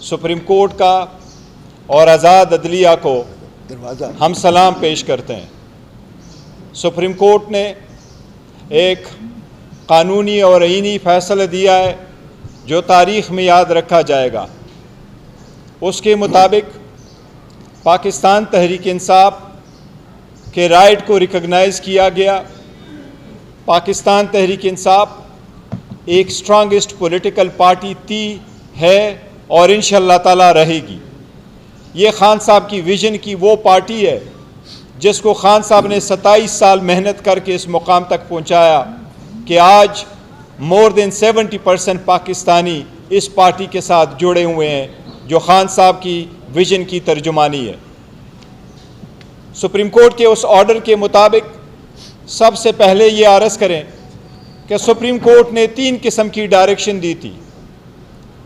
Supreme court का और आज़ाद अदलिया को हम सलाम पेश करते हैं। सुप्रीम कोर्ट ने एक कानूनी और आईनी फ़ैसला दिया है जो तारीख़ में याद रखा जाएगा। उसके मुताबिक पाकिस्तान तहरीक इंसाफ के राइट को रिकॉग्नाइज़ किया गया। पाकिस्तान तहरीक इंसाफ एक स्ट्रॉन्गेस्ट पॉलिटिकल पार्टी थी, है और इंशाअल्लाह ताला रहेगी। ये खान साहब की विज़न की वो पार्टी है जिसको खान साहब ने 27 साल मेहनत करके इस मुकाम तक पहुंचाया कि आज मोर देन 70% पाकिस्तानी इस पार्टी के साथ जुड़े हुए हैं, जो खान साहब की विज़न की तर्जुमानी है। सुप्रीम कोर्ट के उस ऑर्डर के मुताबिक सबसे पहले ये अर्ज़ करें कि सुप्रीम कोर्ट ने 3 किस्म की डायरेक्शन दी थी।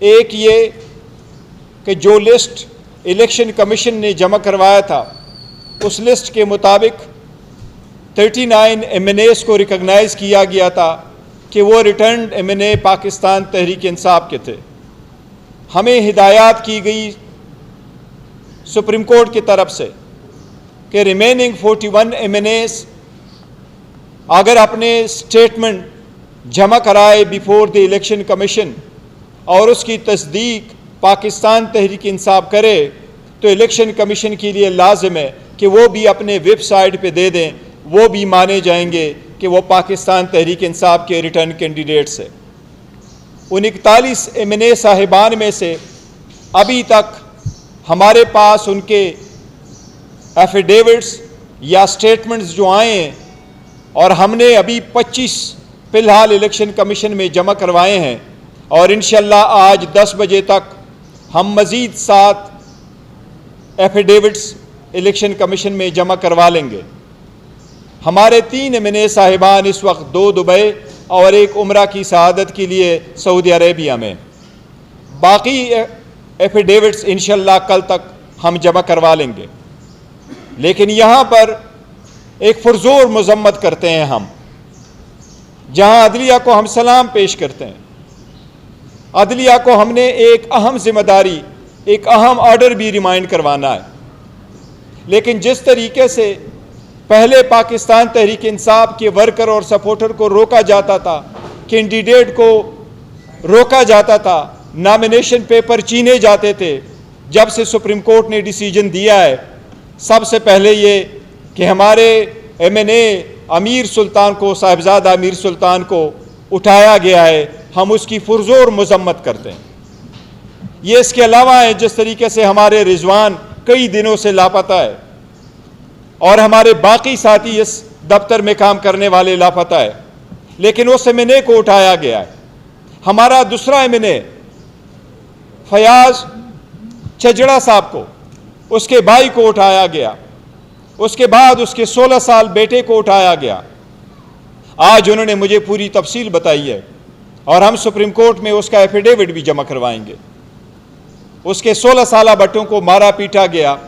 एक ये कि जो लिस्ट इलेक्शन कमीशन ने जमा करवाया था उस लिस्ट के मुताबिक 39 MNAs को रिकॉग्नाइज़ किया गया था कि वो रिटर्न्ड MNA पाकिस्तान तहरीक इंसाफ के थे। हमें हिदायत की गई सुप्रीम कोर्ट की तरफ से कि रिमेनिंग 41 MNAs अगर अपने स्टेटमेंट जमा कराए बिफोर द इलेक्शन कमीशन और उसकी तस्दीक पाकिस्तान तहरीक इंसाफ करे तो इलेक्शन कमीशन के लिए लाजिम है कि वो भी अपने वेबसाइट पे दे दें, वो भी माने जाएंगे कि वो पाकिस्तान तहरीक इंसाफ के रिटर्न कैंडिडेट्स है। उन 41 MNA साहिबान में से अभी तक हमारे पास उनके एफिडेविट्स या स्टेटमेंट्स जो आए हैं और हमने अभी 25 फ़िलहाल इलेक्शन कमीशन में जमा करवाए हैं और इंशाअल्लाह आज 10 बजे तक हम मज़ीद 7 एफिडेविट्स इलेक्शन कमीशन में जमा करवा लेंगे। हमारे 3 MNA साहिबान इस वक्त 2 दुबई और 1 उम्रा की शहादत के लिए सऊदी अरेबिया में। बाकी एफिडेविट्स इंशाअल्लाह कल तक हम जमा करवा लेंगे। लेकिन यहाँ पर एक पुरज़ोर मज़म्मत करते हैं हम, जहाँ अदलिया को हम सलाम पेश करते हैं। अदलिया को हमने एक अहम जिम्मेदारी, एक अहम ऑर्डर भी रिमाइंड करवाना है। लेकिन जिस तरीके से पहले पाकिस्तान तहरीक इंसाफ के वर्कर और सपोर्टर को रोका जाता था, कैंडिडेट को रोका जाता था, नॉमिनेशन पेपर छीने जाते थे, जब से सुप्रीम कोर्ट ने डिसीजन दिया है सबसे पहले ये कि हमारे MNA अमीर सुल्तान को, साहिबजादा अमीर सुल्तान को उठाया गया है, हम उसकी पुरज़ोर मज़म्मत करते हैं। ये इसके अलावा है जिस तरीके से हमारे रिजवान कई दिनों से लापता है और हमारे बाकी साथी इस दफ्तर में काम करने वाले लापता है, लेकिन उस MNA को उठाया गया है। हमारा दूसरा MNA फयाज छजड़ा साहब को, उसके भाई को उठाया गया, उसके बाद उसके 16 साल बेटे को उठाया गया। आज उन्होंने मुझे पूरी तफसील बताई है और हम सुप्रीम कोर्ट में उसका एफिडेविट भी जमा करवाएंगे। उसके 16 साल बच्चों को मारा पीटा गया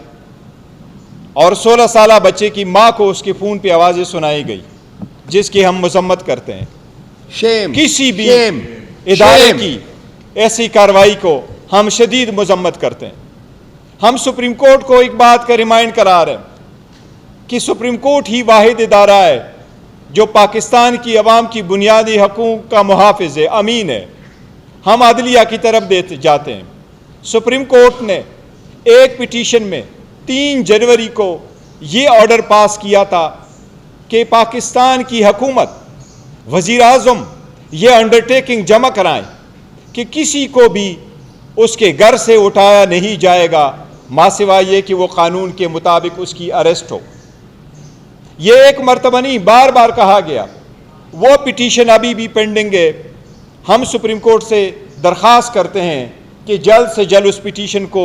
और 16 साल बच्चे की माँ को उसके फ़ोन पे आवाज़ें सुनाई गई, जिसकी हम मजम्मत करते हैं। किसी भी इदारे की ऐसी कार्रवाई को हम शदीद मजम्मत करते हैं। हम सुप्रीम कोर्ट को एक बात का रिमाइंड करा रहे हैं कि सुप्रीम कोर्ट ही वाहिद इदारा है जो पाकिस्तान की अवाम की बुनियादी हकूक़ का मुहाफ़िज़ है, अमीन है। हम अदलिया की तरफ देते जाते हैं। सुप्रीम कोर्ट ने एक पिटीशन में 3 जनवरी को ये ऑर्डर पास किया था कि पाकिस्तान की हुकूमत, वज़ीर आज़म ये अंडरटेकिंग जमा कराएं कि किसी को भी उसके घर से उठाया नहीं जाएगा मासिवाय ये कि वो कानून के मुताबिक उसकी अरेस्ट हो। ये एक मरतबा नहीं, बार बार कहा गया। वो पिटीशन अभी भी पेंडिंग है। हम सुप्रीम कोर्ट से दरख्वास्त करते हैं कि जल्द से जल्द उस पिटीशन को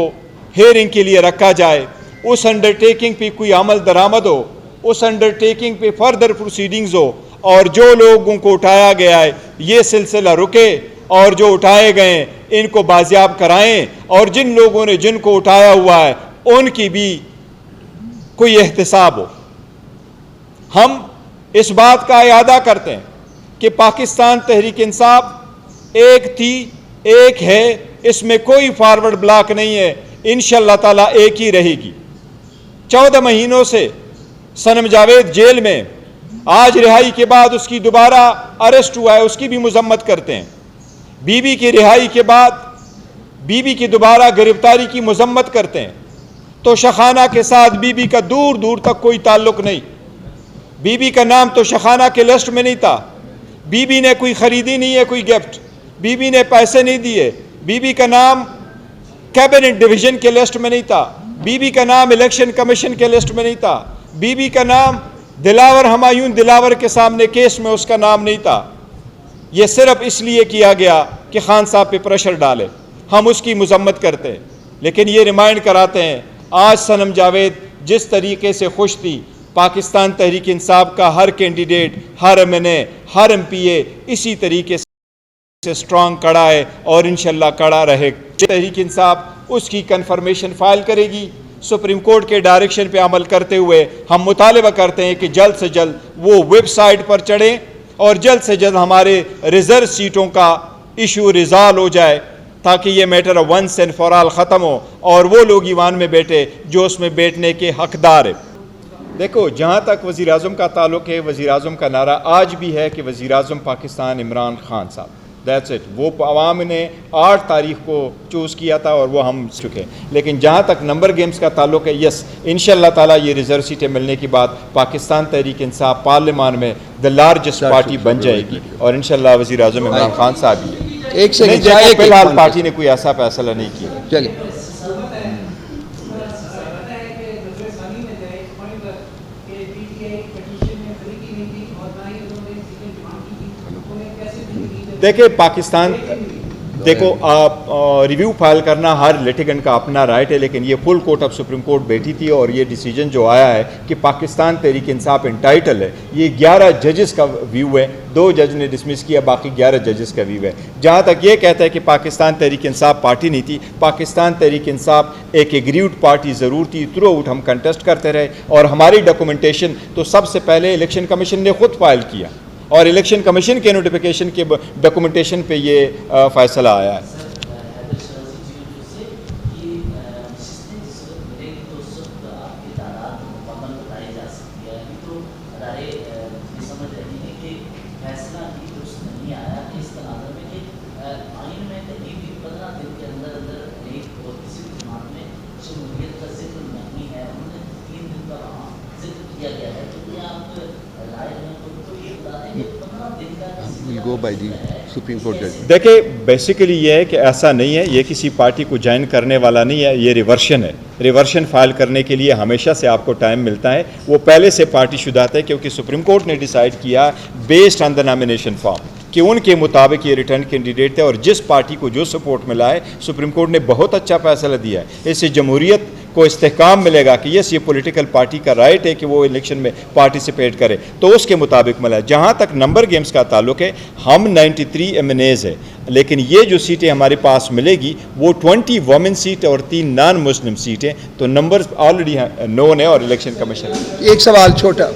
हेयरिंग के लिए रखा जाए, उस अंडरटेकिंग पे कोई अमल दरामद हो, उस अंडरटेकिंग पे फर्दर प्रोसीडिंग्स हो और जो लोगों को उठाया गया है ये सिलसिला रुके और जो उठाए गए इनको बाजियाब कराएं और जिन लोगों ने जिनको उठाया हुआ है उनकी भी कोई एहतसाब हो। हम इस बात का इयादा करते हैं कि पाकिस्तान तहरीक इंसाफ एक थी, एक है, इसमें कोई फॉरवर्ड ब्लॉक नहीं है, इंशाअल्लाह ताला एक ही रहेगी। 14 महीनों से सनम जावेद जेल में, आज रिहाई के बाद उसकी दोबारा अरेस्ट हुआ है, उसकी भी मजम्मत करते हैं। बीबी की रिहाई के बाद बीबी की दोबारा गिरफ्तारी की मजम्मत करते हैं। तो शखाना के साथ बीबी का दूर दूर तक कोई ताल्लुक नहीं। बीबी का नाम तो शखाना के लिस्ट में नहीं था। बीबी ने कोई खरीदी नहीं है कोई गिफ्ट, बीबी ने पैसे नहीं दिए, बीबी का नाम कैबिनेट डिवीजन के लिस्ट में नहीं था, बीबी का नाम इलेक्शन कमीशन के लिस्ट में नहीं था, बीबी का नाम दिलावर हमायूं दिलावर के सामने केस में उसका नाम नहीं था। यह सिर्फ इसलिए किया गया कि खान साहब पे प्रेशर डाले। हम उसकी मजम्मत करते हैं, लेकिन ये रिमाइंड कराते हैं आज सनम जावेद जिस तरीके से खुश थी, पाकिस्तान तहरीक इंसाफ का हर कैंडिडेट, हर एमएनए, हर एमपीए इसी तरीके से स्ट्रांग कड़ा है और इंशाल्लाह कड़ा रहे। तहरीक इंसाफ उसकी कन्फर्मेशन फाइल करेगी। सुप्रीम कोर्ट के डायरेक्शन पे अमल करते हुए हम मुतालबा करते हैं कि जल्द से जल्द वो वेबसाइट पर चढ़ें और जल्द से जल्द हमारे रिजर्व सीटों का इशू रिजॉल्व हो जाए, ताकि ये matter once and for all ख़त्म हो और वो लोग ईवान में बैठे जो उसमें बैठने के हकदार है। देखो, जहाँ तक वज़ीर आज़म का ताल्लुक़ है, वज़ीर आज़म का नारा आज भी है कि वज़ीर आज़म पाकिस्तान इमरान खान साहब, दैट्स इट। वो अवाम ने 8 तारीख को चूज़ किया था और वो हम चुके। लेकिन जहाँ तक नंबर गेम्स का ताल्लुक़ है, यस, इंशाअल्लाह ताला ये रिजर्व सीटें मिलने के बाद पाकिस्तान तहरीक इंसाफ पार्लियामान में द लार्जेस्ट पार्टी बन जाएगी और इंशाअल्लाह वज़ीर आज़म इमरान खान साहब ही है। एक सेकंड, फिलहाल पार्टी ने कोई ऐसा फैसला नहीं किया। चलिए, देखिए पाकिस्तान, देखो आप रिव्यू फाइल करना हर लिटिगेंट का अपना राइट है, लेकिन ये full court of supreme court बैठी थी और ये डिसीजन जो आया है कि पाकिस्तान तहरीक इंसाफ इंटाइटल है, ये 11 जजेस का व्यू है। 2 जज ने डिसमिस किया, बाकी 11 जजेस का व्यू है। जहाँ तक ये कहता है कि पाकिस्तान तहरीक इंसाफ पार्टी नहीं थी, पाकिस्तान तहरीक इंसाफ एक एग्रीव्ड पार्टी ज़रूर थी। थ्रू आउट हम कंटेस्ट करते रहे और हमारी डॉक्यूमेंटेशन तो सबसे पहले इलेक्शन कमीशन ने खुद फाइल किया और इलेक्शन कमीशन के नोटिफिकेशन के डॉक्यूमेंटेशन पे ये फ़ैसला आया है। गो बाय दी सुप्रीम कोर्ट जज। देखिए, बेसिकली ये है कि ऐसा नहीं है, ये किसी पार्टी को ज्वाइन करने वाला नहीं है, ये रिवर्शन है। रिवर्शन फाइल करने के लिए हमेशा से आपको टाइम मिलता है, वो पहले से पार्टी शुदा है, क्योंकि सुप्रीम कोर्ट ने डिसाइड किया based on the nomination form कि उनके मुताबिक ये रिटर्न कैंडिडेट थे और जिस पार्टी को जो सपोर्ट मिला है, सुप्रीम कोर्ट ने बहुत अच्छा फैसला दिया है। इससे जमहूरियत को इस्तेहकाम मिलेगा कि यस, ये पॉलिटिकल पार्टी का राइट है कि वो इलेक्शन में पार्टिसिपेट करे, तो उसके मुताबिक मिला है। जहाँ तक नंबर गेम्स का ताल्लुक है, हम 93 एमएनएज़ है, लेकिन ये जो सीटें हमारे पास मिलेगी वो 20 वुमेन सीट और 3 नॉन मुस्लिम सीटें, तो नंबर ऑलरेडी नोन है और इलेक्शन कमीशन। एक सवाल छोटा,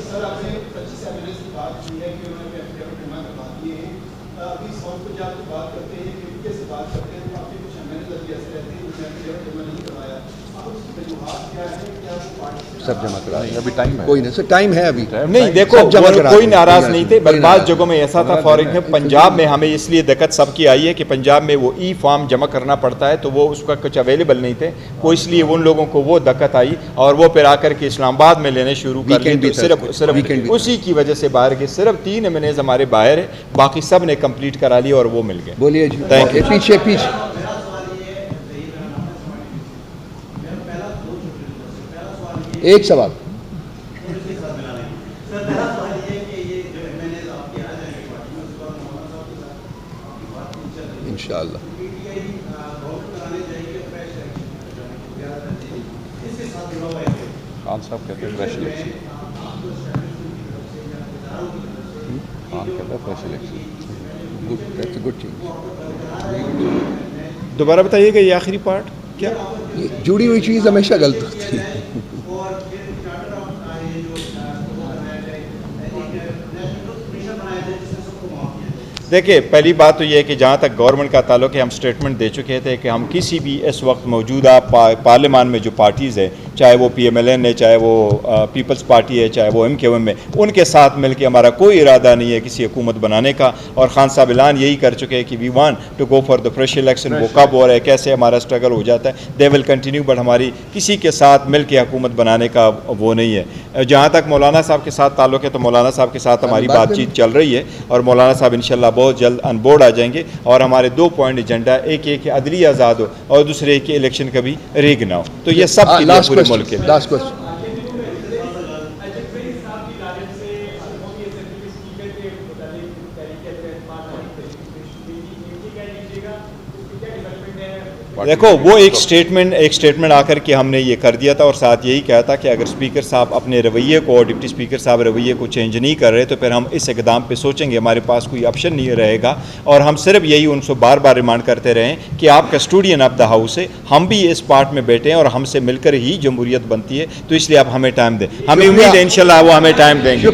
सब जमा करा, अभी टाइम है, कोई नहीं सर, टाइम है अभी नहीं। देखो, कोई नाराज नहीं थे, बल्कि बाज़ जगहों में ऐसा था। फॉर एग्जाम्पल पंजाब में हमें इसलिए दिक्कत सबकी आई है कि पंजाब में वो ई फॉर्म जमा करना पड़ता है, तो वो उसका कुछ अवेलेबल नहीं थे, वो इसलिए उन लोगों को वो दिक्कत आई और वो फिर आकर के इस्लामाबाद में लेने शुरू कर दिए। तो सिर्फ उसी की वजह से बाहर के सिर्फ 3 एमएनएज़ हमारे बाहर है, बाकी सब ने कंप्लीट करा लिया और वो मिल गए। बोलिए जी, पीछे पीछे। एक सवाल, इंशाअल्लाह। खान साहब कहते हैं फ्रेश इलेक्शन, खान कहते हैं fresh election. Good, that's a good thing. दोबारा बताइएगा ये आखिरी पार्ट क्या? जुड़ी हुई चीज़ हमेशा गलत होती है। देखिए, पहली बात तो ये है कि जहाँ तक गवर्नमेंट का ताल्लुक है, हम स्टेटमेंट दे चुके थे कि हम किसी भी इस वक्त मौजूदा पार्लियामान में जो पार्टीज़ है, चाहे वो PMLN है, चाहे वो पीपल्स पार्टी है, चाहे वो MKM है, उनके साथ मिलकर हमारा कोई इरादा नहीं है किसी हुकूमत बनाने का। और खान साहब ऐलान यही कर चुके हैं कि we want to go for the fresh election. वो कब हो रहा है, कैसे हमारा स्ट्रगल हो जाता है, दे विल कंटिन्यू, बट हमारी किसी के साथ मिल के हुकूमत बनाने का वो नहीं है। जहाँ तक मौलाना साहब के साथ ताल्लुक है, तो मौलाना साहब के साथ हमारी बातचीत चल रही है और मौलाना साहब इंशाल्लाह बहुत जल्द ऑन बोर्ड आ जाएंगे। और हमारे 2 पॉइंट एजेंडा, एक ये कि अदली आज़ाद हो और दूसरे एक कि इलेक्शन कभी रिग ना हो। तो ये सब के लिए पूरे मुल्क के लिए। Last question. देखो, वो एक स्टेटमेंट आकर के हमने ये कर दिया था और साथ यही कहा था कि अगर स्पीकर साहब अपने रवैये को और डिप्टी स्पीकर साहब रवैये को चेंज नहीं कर रहे तो फिर हम इस इकदाम पे सोचेंगे, हमारे पास कोई ऑप्शन नहीं रहेगा। और हम सिर्फ यही उनसे बार बार रिमांड करते रहें कि आप कस्टोडियन ऑफ द हाउस है, हम भी इस पार्ट में बैठे हैं और हमसे मिलकर ही जमहूरियत बनती है, तो इसलिए आप हमें टाइम दें। हमें उम्मीद है इंशाल्लाह वो हमें टाइम देंगे।